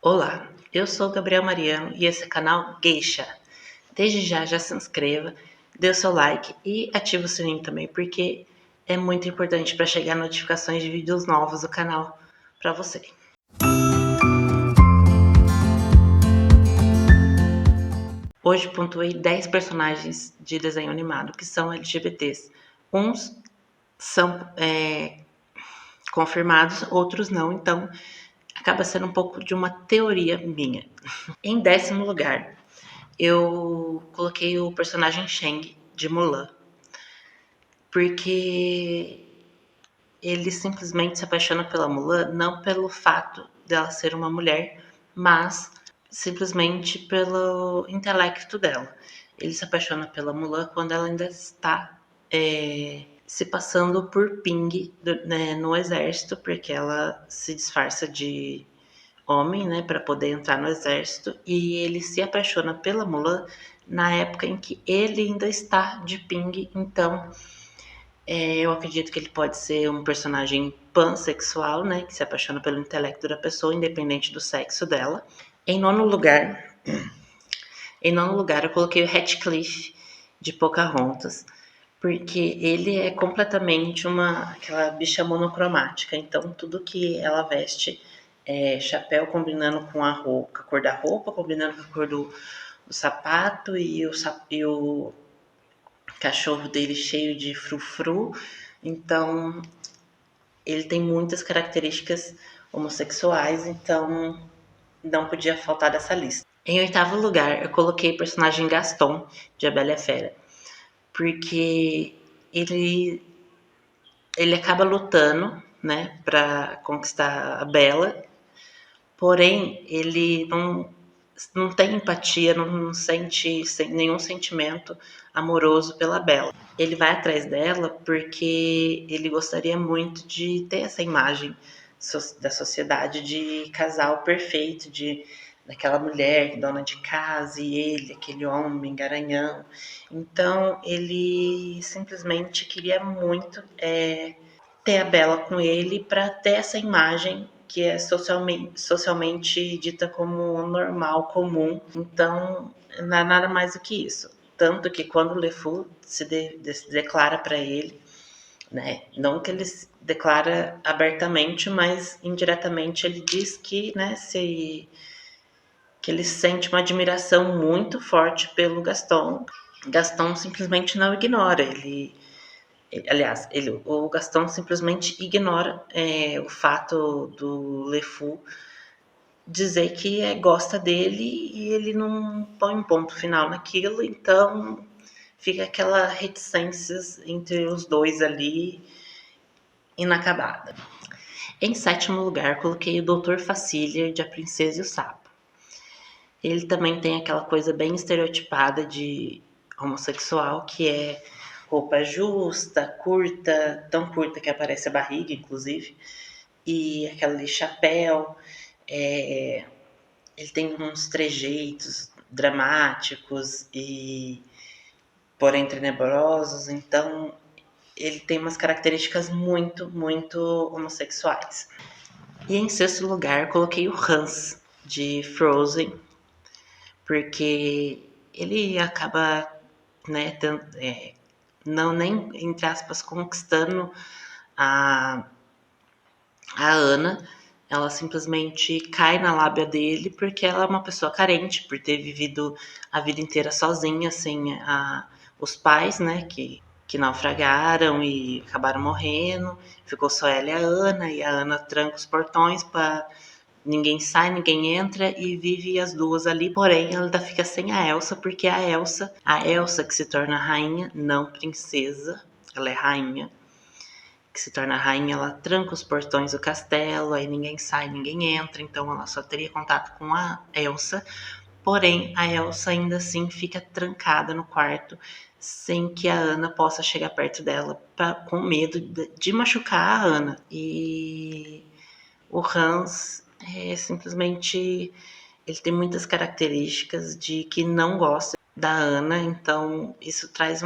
Olá, eu sou Gabriel Mariano e esse é o canal Geisha. Desde já se inscreva, dê o seu like e ative o sininho também, porque é muito importante para chegar notificações de vídeos novos do canal para você. Hoje pontuei 10 personagens de desenho animado que são LGBTs. Uns são confirmados, outros não, então acaba sendo um pouco de uma teoria minha. Em 10º lugar, eu coloquei o personagem Shang de Mulan, porque ele simplesmente se apaixona pela Mulan não pelo fato dela ser uma mulher, mas simplesmente pelo intelecto dela. Ele se apaixona pela Mulan quando ela ainda está se passando por Ping no exército, porque ela se disfarça de homem, né, para poder entrar no exército, e ele se apaixona pela Mulan na época em que ele ainda está de Ping, então eu acredito que ele pode ser um personagem pansexual, né, que se apaixona pelo intelecto da pessoa, independente do sexo dela. Em nono lugar, eu coloquei o Heathcliff de Pocahontas, porque ele é completamente aquela bicha monocromática. Então, tudo que ela veste chapéu combinando com a roupa, a cor da roupa, combinando com a cor do sapato e o cachorro dele cheio de frufru. Então, ele tem muitas características homossexuais, então não podia faltar dessa lista. Em 8º lugar, eu coloquei o personagem Gaston, de A Bela e a Fera, porque ele acaba lutando, né, para conquistar a Bela, porém ele não tem empatia, não sente nenhum sentimento amoroso pela Bela. Ele vai atrás dela porque ele gostaria muito de ter essa imagem da sociedade de casal perfeito, daquela mulher dona de casa e ele, aquele homem garanhão. Então ele simplesmente queria muito ter a Bela com ele para ter essa imagem que é socialmente dita como normal, comum. Então, não é nada mais do que isso. Tanto que quando o LeFou se declara para ele, né, não que ele se declara abertamente, mas indiretamente ele diz que, né, que ele sente uma admiração muito forte pelo Gaston. Gaston simplesmente não ignora, o Gaston simplesmente ignora o fato do LeFou dizer que gosta dele e ele não põe um ponto final naquilo, então fica aquela reticência entre os dois ali inacabada. Em 7º lugar, coloquei o Dr. Facilier de A Princesa e o Sapo. Ele também tem aquela coisa bem estereotipada de homossexual, que é roupa justa, curta, tão curta que aparece a barriga, inclusive, e aquele chapéu. Ele tem uns trejeitos dramáticos e porém tenebrosos, então ele tem umas características muito homossexuais. E em 6º lugar, coloquei o Hans de Frozen, porque ele acaba, né, não nem, entre aspas, conquistando a, a Anna. Ela simplesmente cai na lábia dele porque ela é uma pessoa carente, por ter vivido a vida inteira sozinha, sem os pais, né, que naufragaram e acabaram morrendo. Ficou só ela e a Anna tranca os portões para ninguém sai, ninguém entra e vive as duas ali. Porém, ela ainda fica sem a Elsa, porque a Elsa que se torna rainha, não princesa, ela é rainha, que se torna rainha, ela tranca os portões do castelo, aí ninguém sai, ninguém entra, então ela só teria contato com a Elsa. Porém, a Elsa ainda assim fica trancada no quarto, sem que a Anna possa chegar perto dela, com medo de machucar a Anna. E o Hans simplesmente ele tem muitas características de que não gosta da Anna, então isso traz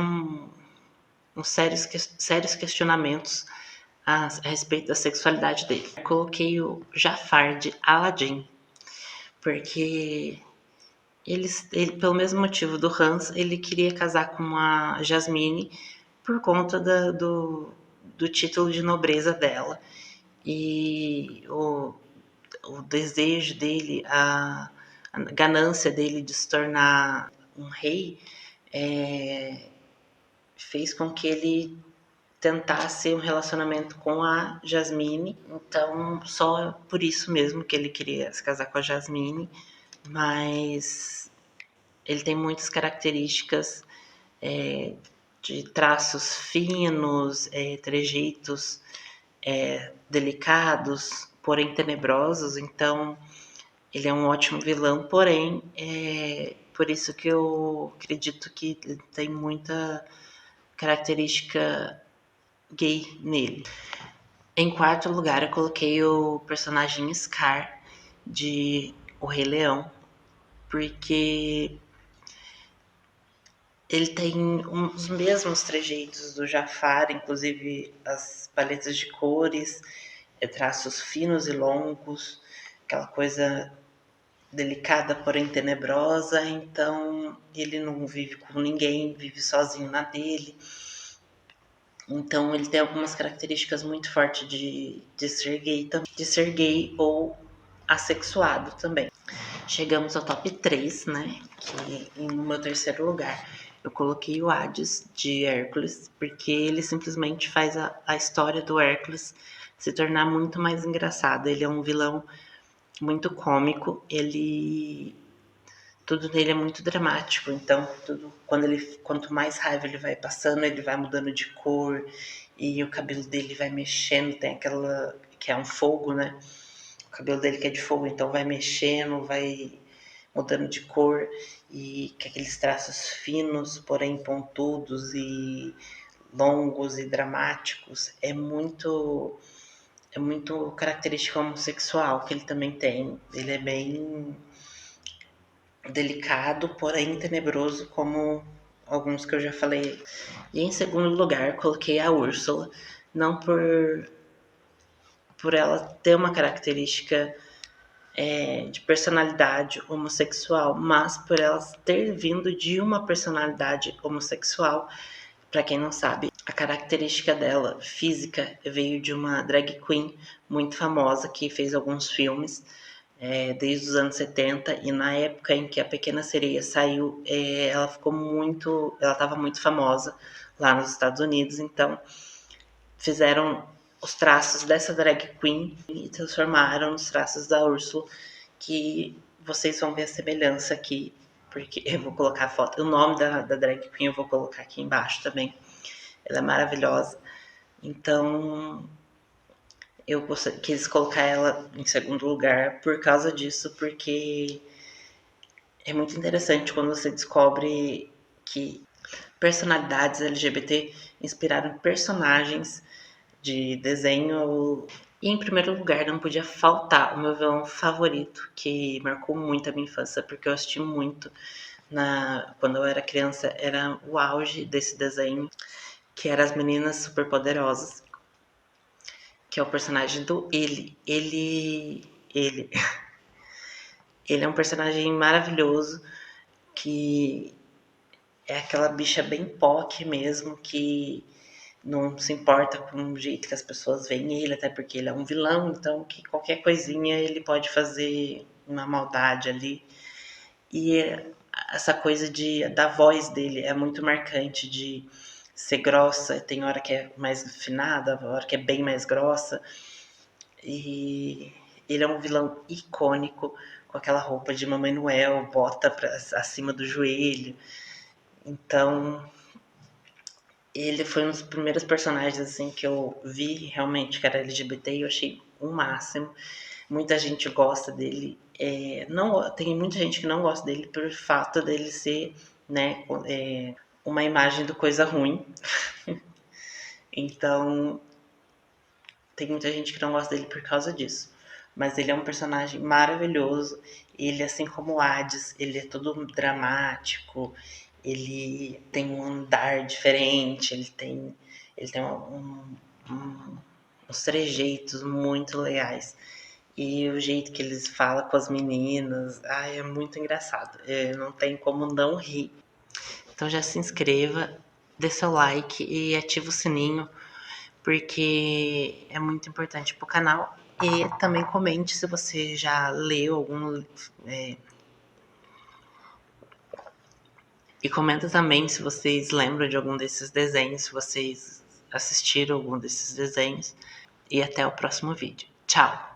sérios questionamentos a respeito da sexualidade dele. Eu coloquei o Jafar de Aladdin, porque ele, pelo mesmo motivo do Hans, ele queria casar com a Jasmine por conta do título de nobreza dela. E o desejo dele, a ganância dele de se tornar um rei, fez com que ele tentasse um relacionamento com a Jasmine. Então, só por isso mesmo que ele queria se casar com a Jasmine. Mas ele tem muitas características de traços finos, trejeitos delicados, porém tenebrosos. Então, ele é um ótimo vilão, porém, por isso que eu acredito que tem muita característica gay nele. Em quarto lugar, eu coloquei o personagem Scar de O Rei Leão, porque ele tem os mesmos trejeitos do Jafar, inclusive as paletas de cores, traços finos e longos, aquela coisa delicada, porém tenebrosa. Então ele não vive com ninguém, vive sozinho na dele. Então ele tem algumas características muito fortes de ser gay ou assexuado também. Chegamos ao top 3, né? Que no meu terceiro lugar eu coloquei o Hades de Hércules, porque ele simplesmente faz a história do Hércules se tornar muito mais engraçada. Ele é um vilão muito cômico, tudo nele é muito dramático, então quanto mais raiva ele vai passando, ele vai mudando de cor e o cabelo dele vai mexendo, tem aquela que é um fogo, né? O cabelo dele que é de fogo, então vai mexendo, vai mudando de cor e com aqueles traços finos, porém pontudos e longos e dramáticos. É muito característico homossexual que ele também tem. Ele é bem delicado, porém tenebroso, como alguns que eu já falei. E em segundo lugar, coloquei a Úrsula, não por ela ter uma característica de personalidade homossexual, mas por ela ter vindo de uma personalidade homossexual. Para quem não sabe, a característica dela física veio de uma drag queen muito famosa que fez alguns filmes desde os anos 70, e na época em que a Pequena Sereia saiu, ela estava muito famosa lá nos Estados Unidos. Então fizeram os traços dessa drag queen e transformaram nos traços da Úrsula, que vocês vão ver a semelhança aqui, porque eu vou colocar a foto, o nome da drag queen eu vou colocar aqui embaixo também. Ela é maravilhosa. Então eu quis colocar ela em segundo lugar por causa disso, porque é muito interessante quando você descobre que personalidades LGBT inspiraram personagens de desenho. E em primeiro lugar, não podia faltar o meu vilão favorito, que marcou muito a minha infância, porque eu assisti muito quando eu era criança. Era o auge desse desenho, que era As Meninas Superpoderosas, que é o personagem do ele. Ele é um personagem maravilhoso, que é aquela bicha bem POC mesmo, que não se importa com o jeito que as pessoas veem ele, até porque ele é um vilão, então que qualquer coisinha ele pode fazer uma maldade ali. E essa coisa da voz dele é muito marcante, de ser grossa, tem hora que é mais afinada, hora que é bem mais grossa. E ele é um vilão icônico, com aquela roupa de Mamãe Noel, bota acima do joelho. Então, ele foi um dos primeiros personagens assim que eu vi realmente que era LGBT, e eu achei o máximo. Muita gente gosta dele. Não, tem muita gente que não gosta dele por fato dele ser, né, uma imagem do coisa ruim. Então, tem muita gente que não gosta dele por causa disso. Mas ele é um personagem maravilhoso. Ele, assim como o Hades, ele é todo dramático. Ele tem um andar diferente. Ele tem uns trejeitos muito legais. E o jeito que eles falam com as meninas, ai, é muito engraçado. Não tem como não rir. Então já se inscreva, dê seu like e ativa o sininho, porque é muito importante pro canal. E também comente se você já leu algum. E comenta também se vocês lembram de algum desses desenhos, se vocês assistiram algum desses desenhos. E até o próximo vídeo. Tchau!